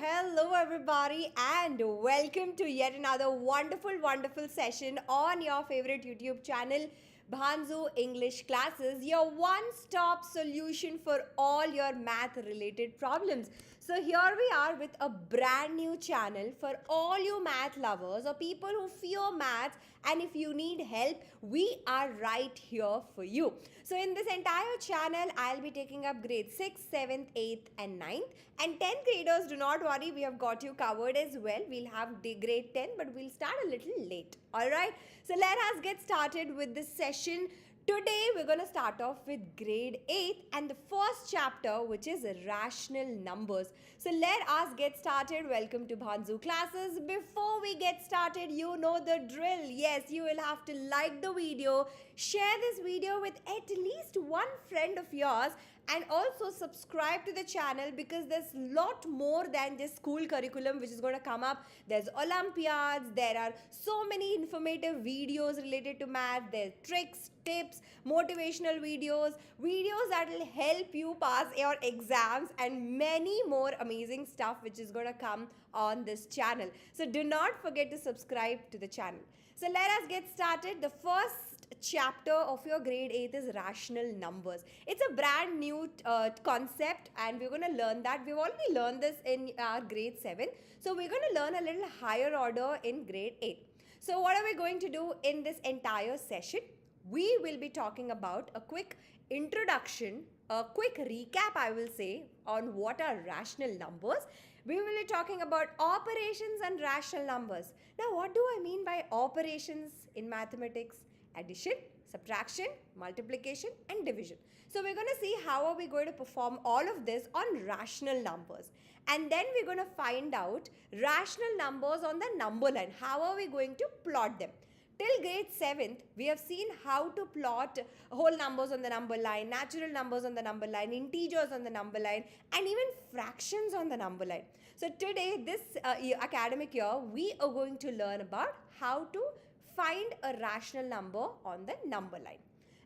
hello everybody, and welcome to yet another wonderful session on your favorite YouTube channel, Bhanzu English Classes, your one-stop solution for all your math-related problems. So here we are with a brand new channel for all you math lovers or people who fear maths, and if you need help, we are right here for you. So in this entire channel, I'll be taking up grade 6, 7th, 8th and 9th. And 10th graders, do not worry, we have got you covered as well. We'll have grade 10, but we'll start a little late. Alright, so let us get started with this session. Today, we're going to start off with grade 8 and the first chapter, which is rational numbers. So let us get started. Welcome to Bhanzu Classes. Before we get started, you know the drill. Yes, you will have to like the video, share this video with at least one friend of yours, and also subscribe to the channel because there's a lot more than just school curriculum which is going to come up. There's Olympiads, there are so many informative videos related to math, there's tricks, tips, motivational videos that will help you pass your exams, and many more amazing stuff which is going to come on this channel. So do not forget to subscribe to the channel. So let us get started. The first chapter of your grade 8 is rational numbers. It's a brand new concept, and we're going to learn that. We've already learned this in our grade 7. So we're going to learn a little higher order in grade 8. So what are we going to do in this entire session? We will be talking about a quick introduction, a quick recap, I will say, on what are rational numbers. We will be talking about operations and rational numbers. Now, what do I mean by operations in mathematics? Addition, subtraction, multiplication and division. So we're going to see how are we going to perform all of this on rational numbers. And then we're going to find out rational numbers on the number line. How are we going to plot them? Till grade 7th, we have seen how to plot whole numbers on the number line, natural numbers on the number line, integers on the number line, and even fractions on the number line. So today, this academic year, we are going to learn about how to find a rational number on the number line.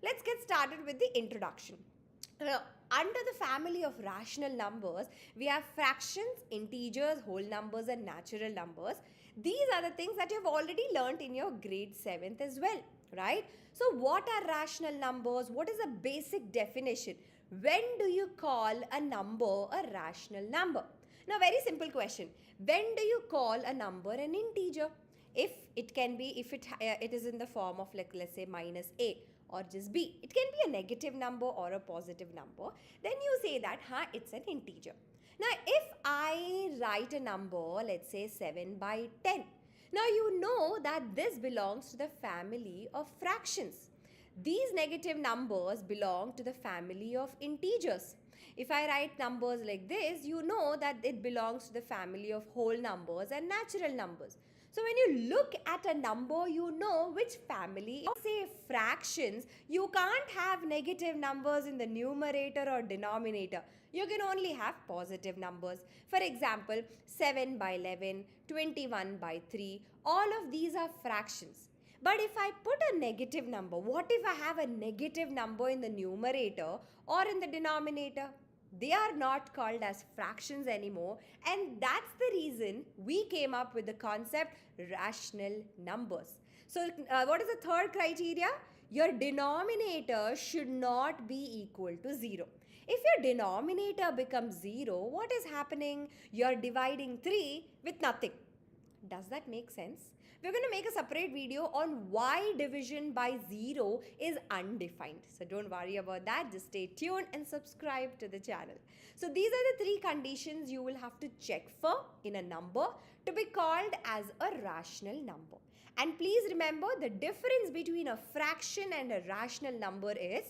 Let's get started with the introduction. Now, under the family of rational numbers, we have fractions, integers, whole numbers and natural numbers. These are the things that you have already learnt in your grade 7th as well, right? So what are rational numbers? What is a basic definition? When do you call a number a rational number? Now, very simple question. When do you call a number an integer? If it is in the form of, like, let's say minus a or just b, it can be a negative number or a positive number, then you say that it's an integer. Now if I write a number, let's say 7 by 10, now you know that this belongs to the family of fractions. These negative numbers belong to the family of integers. If I write numbers like this, you know that it belongs to the family of whole numbers and natural numbers. So when you look at a number, you know which family. Say fractions, you can't have negative numbers in the numerator or denominator. You can only have positive numbers. For example, 7 by 11, 21 by 3, all of these are fractions. But if I put a negative number, what if I have a negative number in the numerator or in the denominator? They are not called as fractions anymore, and that's the reason we came up with the concept rational numbers. So what is the third criteria? Your denominator should not be equal to 0. If your denominator becomes 0, what is happening? You're dividing 3 with nothing. Does that make sense? We're going to make a separate video on why division by 0 is undefined. So don't worry about that. Just stay tuned and subscribe to the channel. So these are the 3 conditions you will have to check for in a number to be called as a rational number. And please remember, the difference between a fraction and a rational number is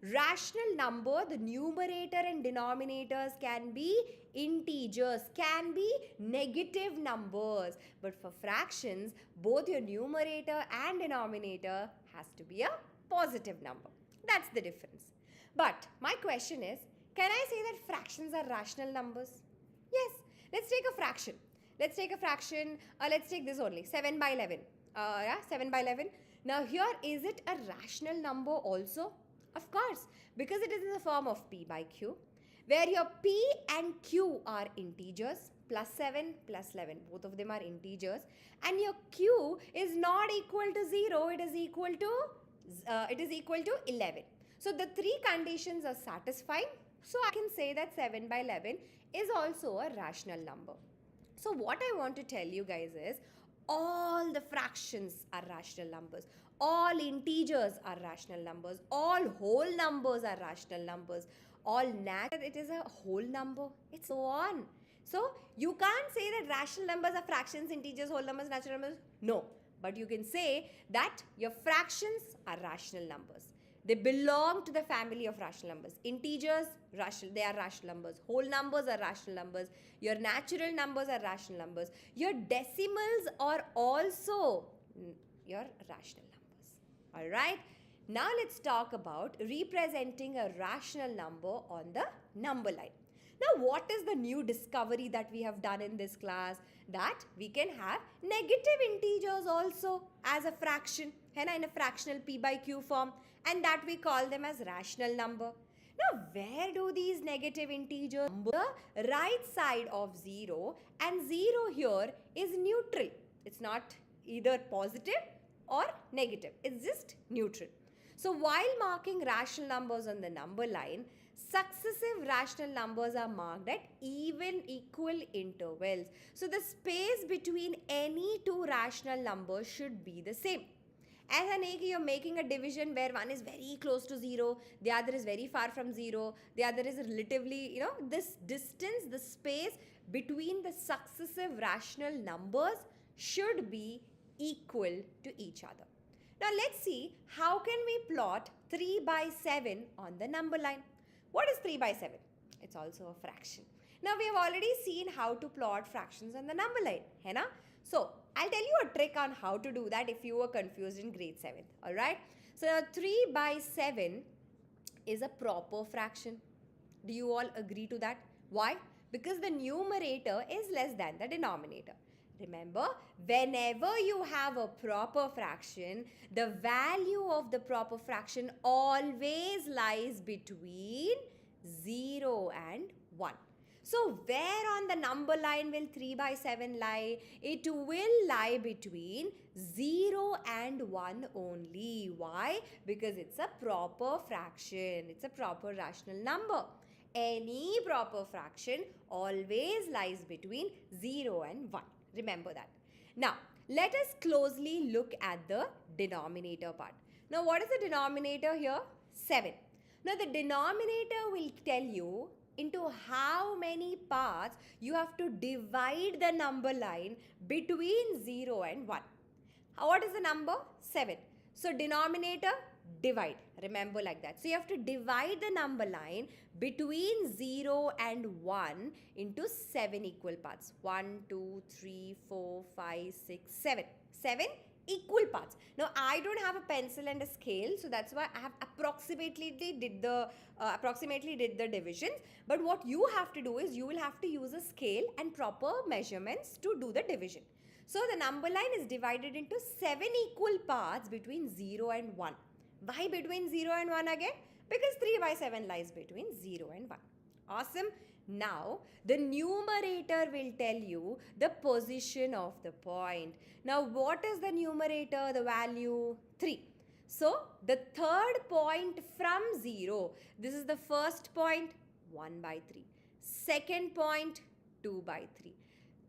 rational number, the numerator and denominators can be integers, can be negative numbers. But for fractions, both your numerator and denominator has to be a positive number. That's the difference. But my question is, can I say that fractions are rational numbers? Yes. Let's take a fraction. Let's take this only, 7 by 11. 7 by 11. Now here, is it a rational number also? Of course, because it is in the form of p by q, where your p and q are integers. plus 7 plus 11. Both of them are integers. And your q is not equal to 0. It is equal to 11. So the three conditions are satisfied. So I can say that 7 by 11 is also a rational number. So what I want to tell you guys is all the fractions are rational numbers. All integers are rational numbers. All whole numbers are rational numbers. All natural, it is a whole number. It's so on. So you can't say that rational numbers are fractions, integers, whole numbers, natural numbers. No. But you can say that your fractions are rational numbers. They belong to the family of rational numbers. Integers, rational, they are rational numbers. Whole numbers are rational numbers. Your natural numbers are rational numbers. Your decimals are also your rational numbers. Alright? Now let's talk about representing a rational number on the number line. Now what is the new discovery that we have done in this class? That we can have negative integers also as a fraction, in a fractional p by q form, and that we call them as rational number. Now where do these negative integers come? The right side of 0, and 0 here is neutral. It's not either positive or negative. It's just neutral. So while marking rational numbers on the number line, successive rational numbers are marked at equal intervals. So the space between any two rational numbers should be the same. As an A, you're making a division where one is very close to 0, the other is very far from 0, the other is relatively, this distance, the space between the successive rational numbers should be equal to each other. Now let's see how can we plot 3 by 7 on the number line. What is 3 by 7? It's also a fraction. Now we have already seen how to plot fractions on the number line. Hai na? So I'll tell you a trick on how to do that if you were confused in grade 7th. Alright? So 3 by 7 is a proper fraction. Do you all agree to that? Why? Because the numerator is less than the denominator. Remember, whenever you have a proper fraction, the value of the proper fraction always lies between 0 and 1. So, where on the number line will 3 by 7 lie? It will lie between 0 and 1 only. Why? Because it's a proper fraction. It's a proper rational number. Any proper fraction always lies between 0 and 1. Remember that. Now, let us closely look at the denominator part. Now, what is the denominator here? 7. Now, the denominator will tell you into how many parts you have to divide the number line between 0 and 1. What is the number? 7. So, denominator, divide. Remember like that. So, you have to divide the number line between 0 and 1 into 7 equal parts. 1, 2, 3, 4, 5, 6, 7. 7 equal parts. Now, I don't have a pencil and a scale, so that's why I have approximately did the divisions. But what you have to do is you will have to use a scale and proper measurements to do the division. So, the number line is divided into 7 equal parts between 0 and 1. Why between 0 and 1 again? Because 3 by 7 lies between 0 and 1. Awesome. Now, the numerator will tell you the position of the point. Now, what is the numerator? The value 3. So, the third point from 0, this is the first point, 1 by 3. Second point, 2 by 3.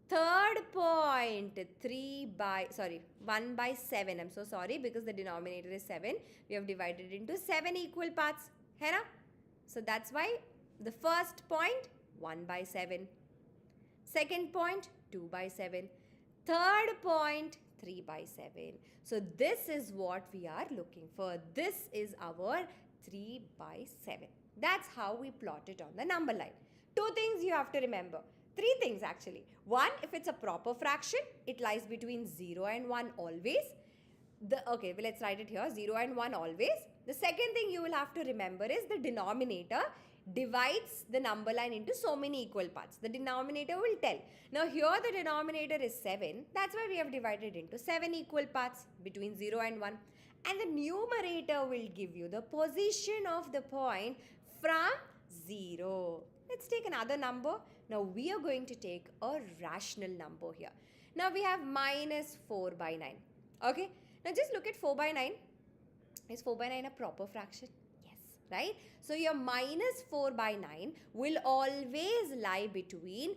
Third point, 1 by 7. I'm so sorry because the denominator is 7. We have divided it into 7 equal parts. Hai na? So that's why the first point, 1 by 7. Second point, 2 by 7. Third point, 3 by 7. So this is what we are looking for. This is our 3 by 7. That's how we plot it on the number line. Two things you have to remember. 3 things actually. 1, if it's a proper fraction, it lies between 0 and 1 always. Okay, well, let's write it here, 0 and 1 always. The second thing you will have to remember is the denominator divides the number line into so many equal parts. The denominator will tell. Now here the denominator is 7. That's why we have divided into 7 equal parts between 0 and 1. And the numerator will give you the position of the point from 0. Let's take another number. Now we are going to take a rational number here. Now we have minus 4 by 9. Okay. Now just look at 4 by 9. Is 4 by 9 a proper fraction? Yes, right? So your minus 4 by 9 will always lie between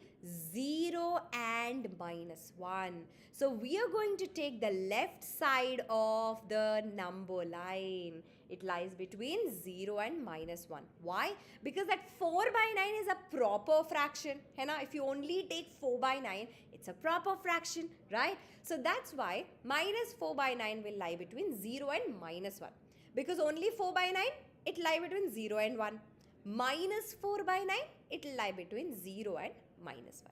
0 and minus 1. So we are going to take the left side of the number line. It lies between 0 and minus 1. Why? Because that 4 by 9 is a proper fraction. If you only take 4 by 9, it's a proper fraction, right? So that's why minus 4 by 9 will lie between 0 and minus 1. Because only 4 by 9, it lie between 0 and 1. Minus 4 by 9, it will lie between 0 and minus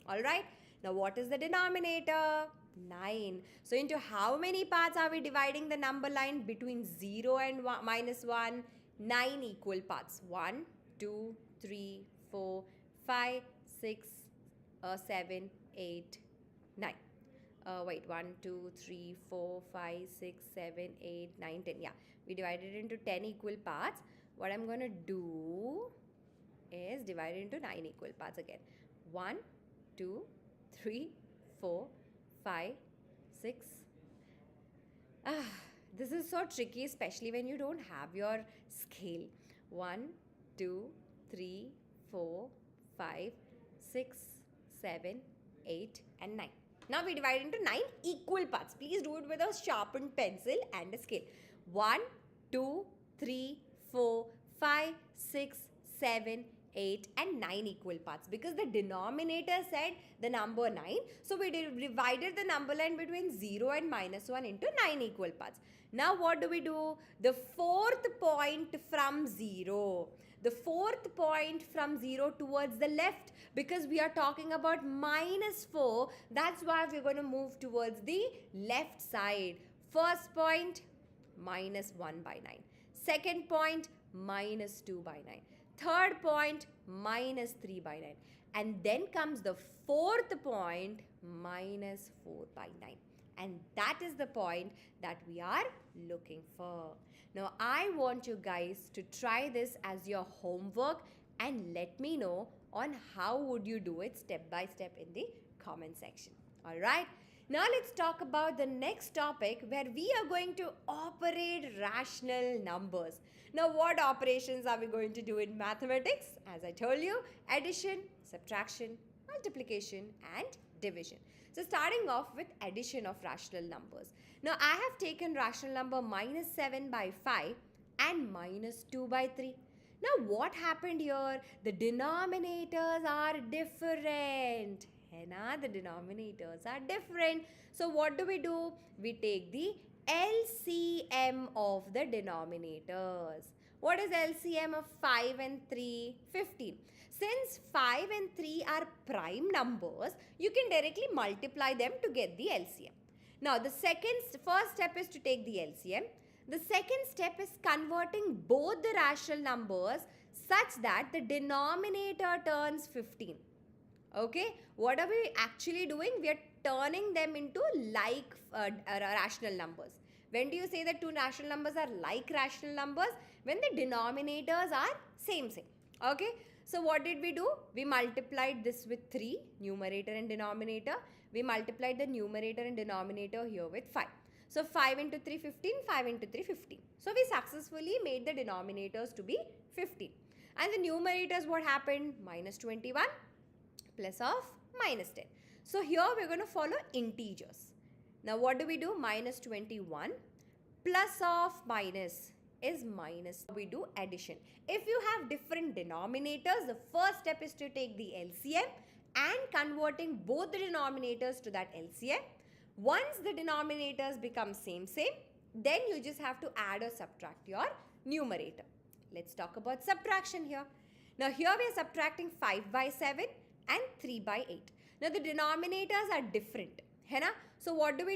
1. Alright? Now what is the denominator? 9. So into how many parts are we dividing the number line between 0 and minus 1? 9 equal parts. 1, 2, 3, 4, 5, 6, 7, 8, 9. Wait, 1, 2, 3, 4, 5, 6, 7, 8, 9, 10. Yeah, we divided it into 10 equal parts. What I'm going to do is divide it into 9 equal parts again. 1, 2, 3, 4, 5, 6. This is so tricky, especially when you don't have your scale. 1, 2, 3, 4, 5, 6, 7, 8 and 9. Now we divide into 9 equal parts. Please do it with a sharpened pencil and a scale. 1, 2, 3, 4, 5, 6, 7, 8 and 9 equal parts, because the denominator said the number 9. So we divided the number line between 0 and minus 1 into 9 equal parts. Now what do we do? The fourth point from 0. The fourth point from 0 towards the left, because we are talking about minus 4. That's why we're going to move towards the left side. First point, minus 1 by 9. Second point, minus 2 by 9. Third point, minus 3 by 9. And then comes the fourth point, minus 4 by 9. And that is the point that we are looking for. Now, I want you guys to try this as your homework and let me know on how would you do it step by step in the comment section. Alright? Now, let's talk about the next topic where we are going to operate rational numbers. Now, what operations are we going to do in mathematics? As I told you, addition, subtraction, multiplication and division. So, starting off with addition of rational numbers. Now, I have taken rational number minus 7 by 5 and minus 2 by 3. Now, what happened here? The denominators are different. The denominators are different. So, what do? We take the LCM of the denominators. What is LCM of 5 and 3? 15. Since 5 and 3 are prime numbers, you can directly multiply them to get the LCM. Now, the first step is to take the LCM. The second step is converting both the rational numbers such that the denominator turns 15. Okay, what are we actually doing? We are turning them into like rational numbers. When do you say that two rational numbers are like rational numbers? When the denominators are same. Okay, so what did we do? We multiplied this with 3, numerator and denominator. We multiplied the numerator and denominator here with 5. So 5 into 3, 15, 5 into 3, 15. So we successfully made the denominators to be 15. And the numerators, what happened? Minus 21 plus of minus 10. So here we're going to follow integers. Now what do? Minus 21 plus of minus is minus. We do addition. If you have different denominators, the first step is to take the LCM and converting both the denominators to that LCM. Once the denominators become same, then you just have to add or subtract your numerator. Let's talk about subtraction here. Now here we are subtracting 5 by 7 and 3 by 8. Now the denominators are different. So what do?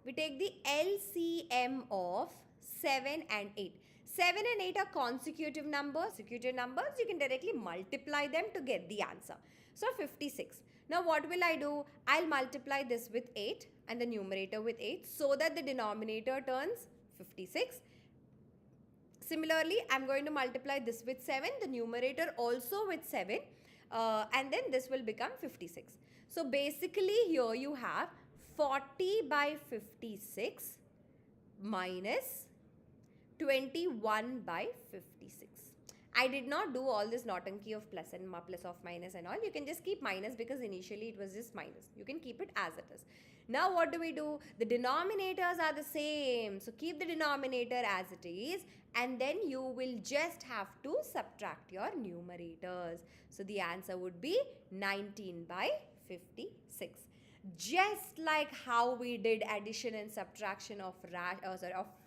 We take the LCM of 7 and 8. 7 and 8 are consecutive numbers. You can directly multiply them to get the answer. So 56. Now what will I do? I'll multiply this with 8 and the numerator with 8 so that the denominator turns 56. Similarly, I'm going to multiply this with 7, the numerator also with 7. and then this will become 56. So basically here you have 40 by 56 minus 21 by 56. I did not do all this nautanki of plus and plus of minus and all. You can just keep minus because initially it was just minus. You can keep it as it is. Now what do we do? The denominators are the same. So keep the denominator as it is, and then you will just have to subtract your numerators. So the answer would be 19 by 56. Just like how we did addition and subtraction of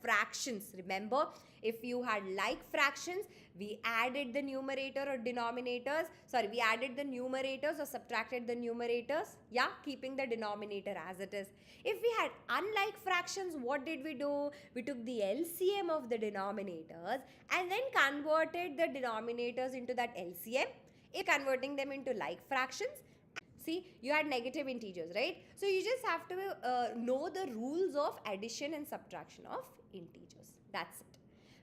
fractions. Remember, if you had like fractions, we added the numerator or denominators. Sorry, we added the numerators or subtracted the numerators. Yeah, keeping the denominator as it is. If we had unlike fractions, what did we do? We took the LCM of the denominators and then converted the denominators into that LCM. If converting them into like fractions, see, you had negative integers, right? So you just have to know the rules of addition and subtraction of integers. That's it.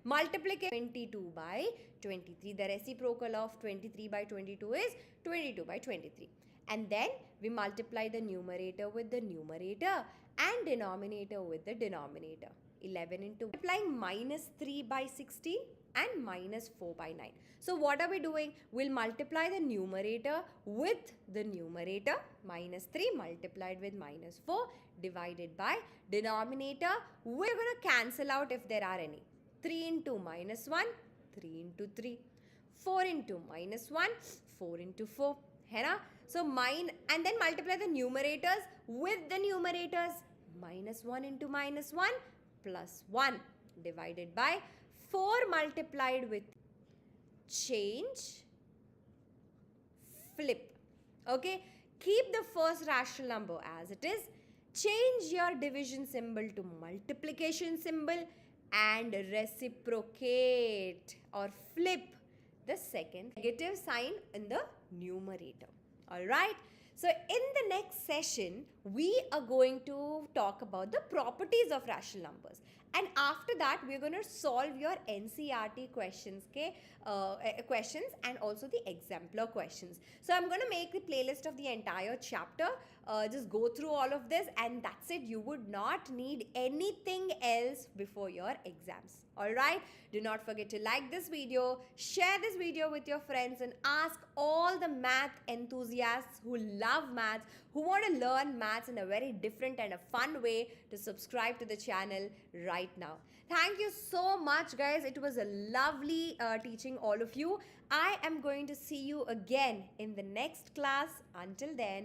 Multiplication 22 by 23. The reciprocal of 23 by 22 is 22 by 23. And then we multiply the numerator with the numerator and denominator with the denominator. 11 into multiplying minus 3 by 60 and minus 4 by 9. So what are we doing? We'll multiply the numerator with the numerator. Minus 3 multiplied with minus 4 divided by denominator. We're going to cancel out if there are any. 3 into minus 1, 3 into 3. 4 into minus 1, 4 into 4. Hai so and then multiply the numerators with the numerators. Minus 1 into minus 1 plus 1 divided by 4 multiplied with change, flip. Okay, keep the first rational number as it is. Change your division symbol to multiplication symbol and reciprocate or flip the second negative sign in the numerator. Alright. So in the next session, we are going to talk about the properties of rational numbers. And after that, we're going to solve your NCERT questions, questions and also the exemplar questions. So I'm going to make the playlist of the entire chapter. Just go through all of this and that's it. You would not need anything else before your exams. Alright? Do not forget to like this video, share this video with your friends and ask all the math enthusiasts who love maths, who want to learn maths in a very different and a fun way to subscribe to the channel right now. Thank you so much guys. It was a lovely teaching all of you. I am going to see you again in the next class. Until then,